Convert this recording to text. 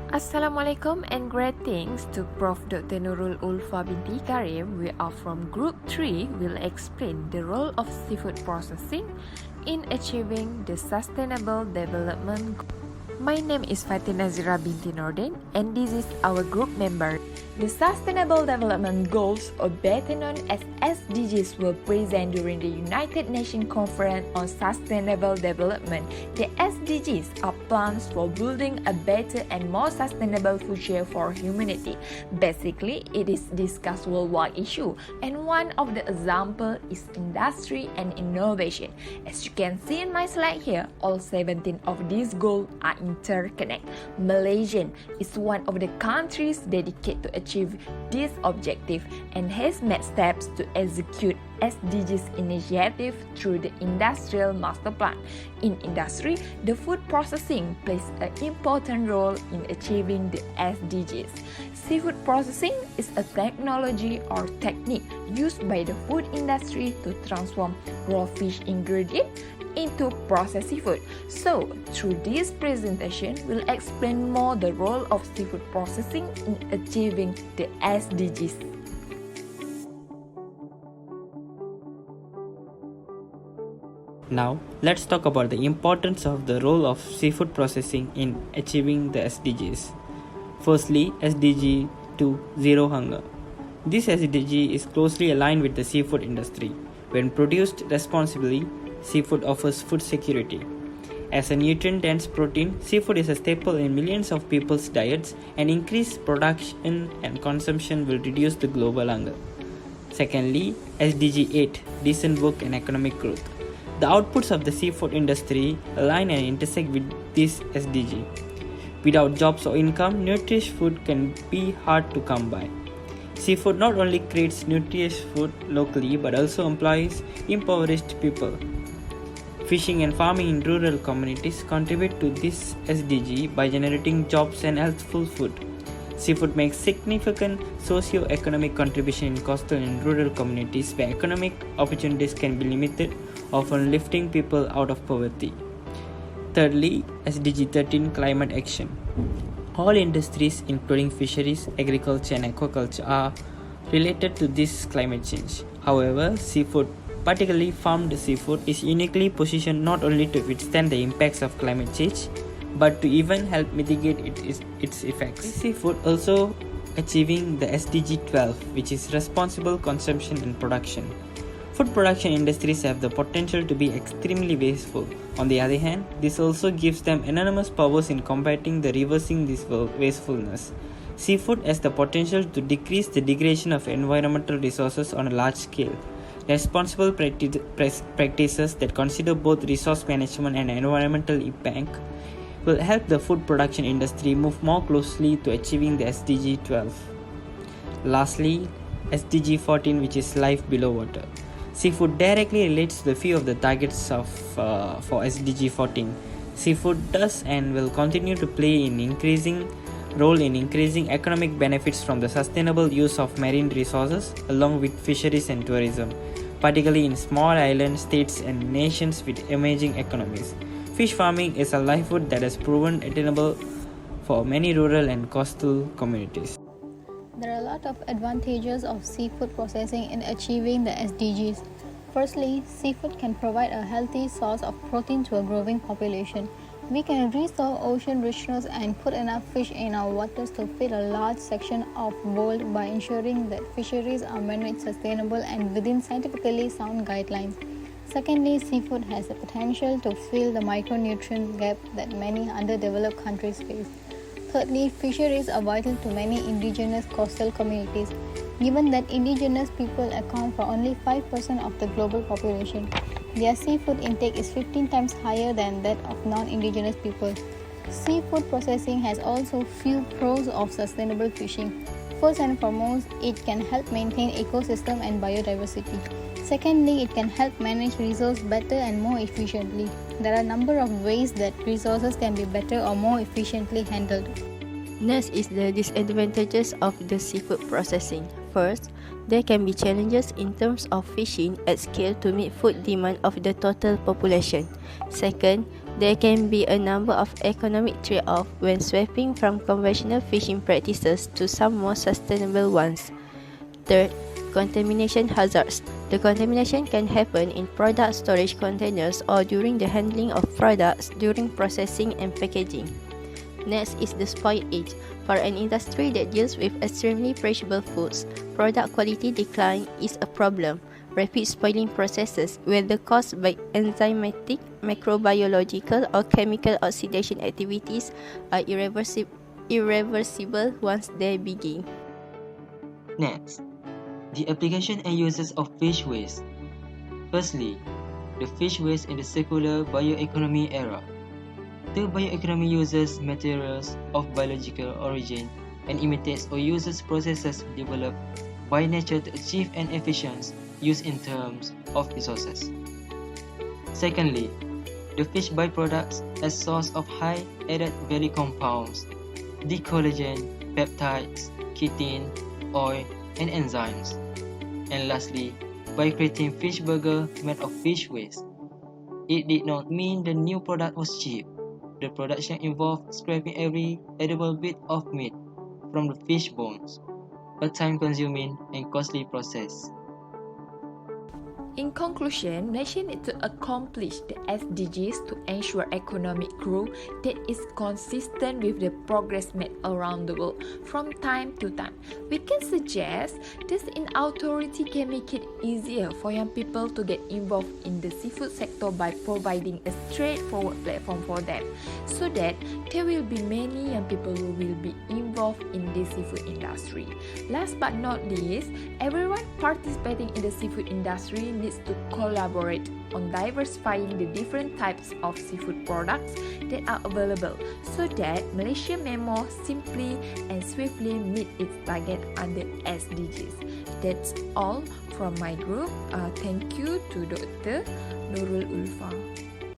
Assalamualaikum and greetings to Prof. Dr. NURUL Binti Karim. We are from Group 3. We'll explain the role of seafood processing in achieving the sustainable development. My name is FATIN binti NORDIN and this is our group member. The Sustainable Development Goals, or better known as SDGs, were present during the United Nations Conference on Sustainable Development. The SDGs are plans for building a better and more sustainable future for humanity. Basically, it is discussed worldwide issue, and one of the examples is industry and innovation. As you can see in my slide here, all 17 of these goals are interconnected. Malaysia is one of the countries dedicated to achieve this objective and has made steps to execute SDGs initiative through the Industrial Master Plan. In industry, the food processing plays an important role in achieving the SDGs. Seafood processing is a technology or technique used by the food industry to transform raw fish ingredients into processed seafood. So, through this presentation, we'll explain more the role of seafood processing in achieving the SDGs. Now, let's talk about the importance of the role of seafood processing in achieving the SDGs. Firstly, SDG 2 Zero Hunger. This SDG is closely aligned with the seafood industry. When produced responsibly, seafood offers food security. As a nutrient-dense protein, seafood is a staple in millions of people's diets, and increased production and consumption will reduce the global hunger. Secondly, SDG 8 Decent Work and Economic Growth. The outputs of the seafood industry align and intersect with this SDG. Without jobs or income, nutritious food can be hard to come by. Seafood not only creates nutritious food locally but also employs impoverished people. Fishing and farming in rural communities contribute to this SDG by generating jobs and healthful food. Seafood makes significant socio-economic contribution in coastal and rural communities where economic opportunities can be limited, often lifting people out of poverty. Thirdly, SDG 13 Climate Action. All industries, including fisheries, agriculture, and aquaculture, are related to this climate change. However, seafood, particularly farmed seafood, is uniquely positioned not only to withstand the impacts of climate change, but to even help mitigate its effects. Seafood also achieving the SDG 12, which is responsible consumption and production. Food production industries have the potential to be extremely wasteful. On the other hand, this also gives them enormous powers in combating the reversing this wastefulness. Seafood has the potential to decrease the degradation of environmental resources on a large scale. Responsible practices that consider both resource management and environmental impact will help the food production industry move more closely to achieving the SDG 12. Lastly, SDG 14, which is life below water. Seafood directly relates to the few of the targets for SDG 14. Seafood does and will continue to play an increasing role in increasing economic benefits from the sustainable use of marine resources along with fisheries and tourism, particularly in small island states and nations with emerging economies. Fish farming is a livelihood that has proven attainable for many rural and coastal communities. There are a lot of advantages of seafood processing in achieving the SDGs. Firstly, seafood can provide a healthy source of protein to a growing population. We can restore ocean richness and put enough fish in our waters to feed a large section of the world by ensuring that fisheries are managed sustainable and within scientifically sound guidelines. Secondly, seafood has the potential to fill the micronutrient gap that many underdeveloped countries face. Thirdly, fisheries are vital to many indigenous coastal communities. Given that indigenous people account for only 5% of the global population, their seafood intake is 15 times higher than that of non-indigenous people. Seafood processing has also few pros of sustainable fishing. First and foremost, it can help maintain ecosystem and biodiversity. Secondly, it can help manage resources better and more efficiently. There are a number of ways that resources can be better or more efficiently handled. Next is the disadvantages of the seafood processing. First, there can be challenges in terms of fishing at scale to meet food demand of the total population. Second, There can be a number of economic trade-offs when swapping from conventional fishing practices to some more sustainable ones. Third, contamination hazards. The contamination can happen in product storage containers or during the handling of products during processing and packaging. Next is the spoiled age. For an industry that deals with extremely perishable foods, product quality decline is a problem. Rapid spoiling processes, whether caused by enzymatic, microbiological, or chemical oxidation activities, are irreversible once they begin. Next, the application and uses of fish waste. Firstly, the fish waste in the circular bioeconomy era. The bioeconomy uses materials of biological origin and imitates or uses processes developed by nature to achieve an efficient use in terms of resources. Secondly, the fish byproducts as source of high added value compounds, the collagen, peptides, chitin, oil, and enzymes. And lastly, by creating fish burger made of fish waste. It did not mean the new product was cheap. The production involved scraping every edible bit of meat from the fish bones, a time-consuming and costly process. In conclusion, nations need to accomplish the SDGs to ensure economic growth that is consistent with the progress made around the world from time to time. We can suggest this in-authority can make it easier for young people to get involved in the seafood sector by providing a straightforward platform for them, so that there will be many young people who will be involved in the seafood industry. Last but not least, everyone participating in the seafood industry needs to collaborate on diversifying the different types of seafood products that are available, so that Malaysia may more simply and swiftly meet its target under SDGs. That's all from my group. Thank you to Dr. Nurul Ulfa.